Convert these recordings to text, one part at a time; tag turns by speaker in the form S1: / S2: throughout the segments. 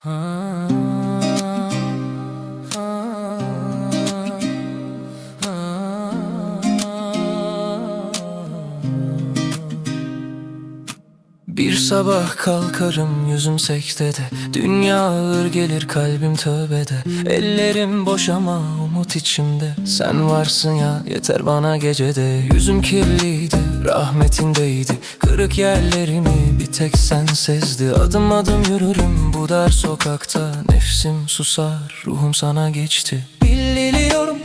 S1: Bir sabah kalkarım yüzüm sekte de, dünya ağır gelir kalbim tövbede. Ellerim boş ama umut içimde, sen varsın ya yeter bana gecede. Yüzüm kirliydi rahmetindeydi, kırık yerlerimi bir tek sen sezdi. Adım adım yürürüm bu dar sokakta, nefsim susar ruhum sana geçti. Biliyorum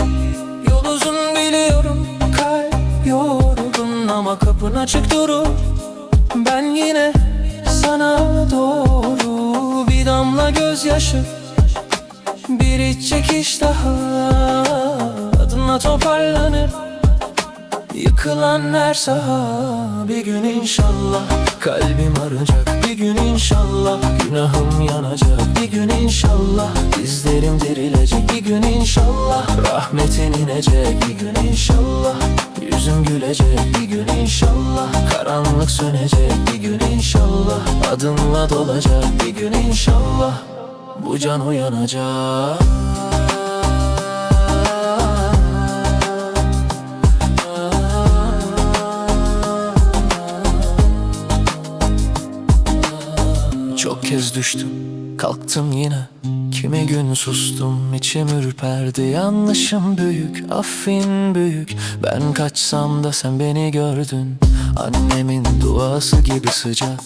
S1: yol uzun, biliyorum kalp yorgun ama kapın açık durur. Ben yine sana doğru, bir damla gözyaşı, bir iç çekiş daha, adınla toparlanır yıkılan her saha. Bir gün inşallah kalbim arayacak, bir gün inşallah günahım yanacak, bir gün inşallah dizlerim dirilecek, bir gün inşallah rahmetin inecek, bir gün inşallah yüzüm gülecek, bir gün inşallah karanlık sönecek, bir gün inşallah adınla dolacak, bir gün inşallah bu can uyanacak. Çok kez düştüm, kalktım yine. Kimi gün sustum, içim ürperdi. Yanlışım büyük, affin büyük. Ben kaçsam da sen beni gördün. Annemin duası gibi sıcak,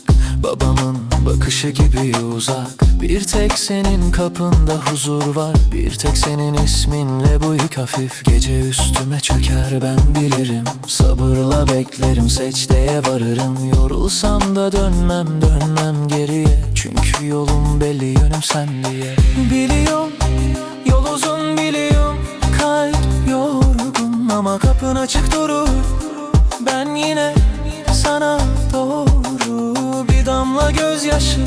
S1: babamın bakışı gibi uzak. Bir tek senin kapında huzur var, bir tek senin isminle bu yük hafif. Gece üstüme çöker ben bilirim, sabırla beklerim, secdeye varırım. Yorulsam da dönmem geriye, çünkü yolum belli, yönüm sen diye. Biliyorum yol uzun, biliyorum kalp yorgun ama kapın açık durur. Ben yine sana doğru, bir damla gözyaşı,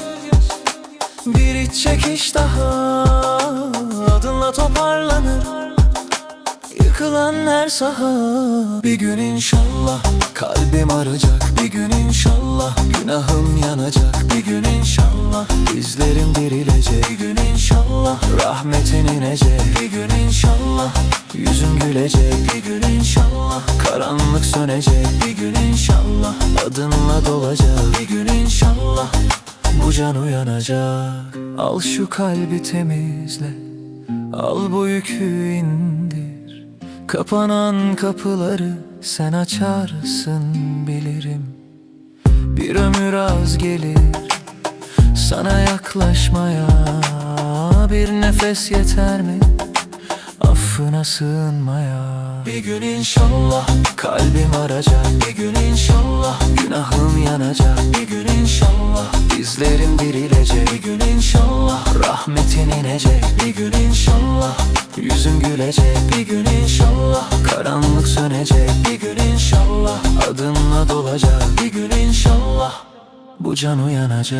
S1: bir iç çekiş daha, adınla toparlanır yıkılan her saha. Bir gün inşallah kalbim arayacak, bir gün inşallah günahım yanacak, bir gün inşallah dizlerim dirilecek, bir gün inşallah rahmetin inecek, bir gün inşallah yüzüm gülecek, bir gün inşallah karanlık sönecek, bir gün inşallah adınla dolacak, bir gün inşallah bu can uyanacak. Al şu kalbi temizle, al bu yükü indir. Kapanan kapıları sen açarsın bilirim. Bir ömür az gelir sana yaklaşmaya, bir nefes yeter mi affına sığınmaya? Bir gün inşallah kalbim arayacak, bir gün inşallah günahım yanacak, bir gün inşallah dizlerim dirilecek, bir gün inşallah rahmetin inecek, bir gün inşallah yüzüm gülecek, bir gün inşallah karanlık sönecek, bir gün inşallah adınla dolacak, bir gün inşallah bu can uyanacak.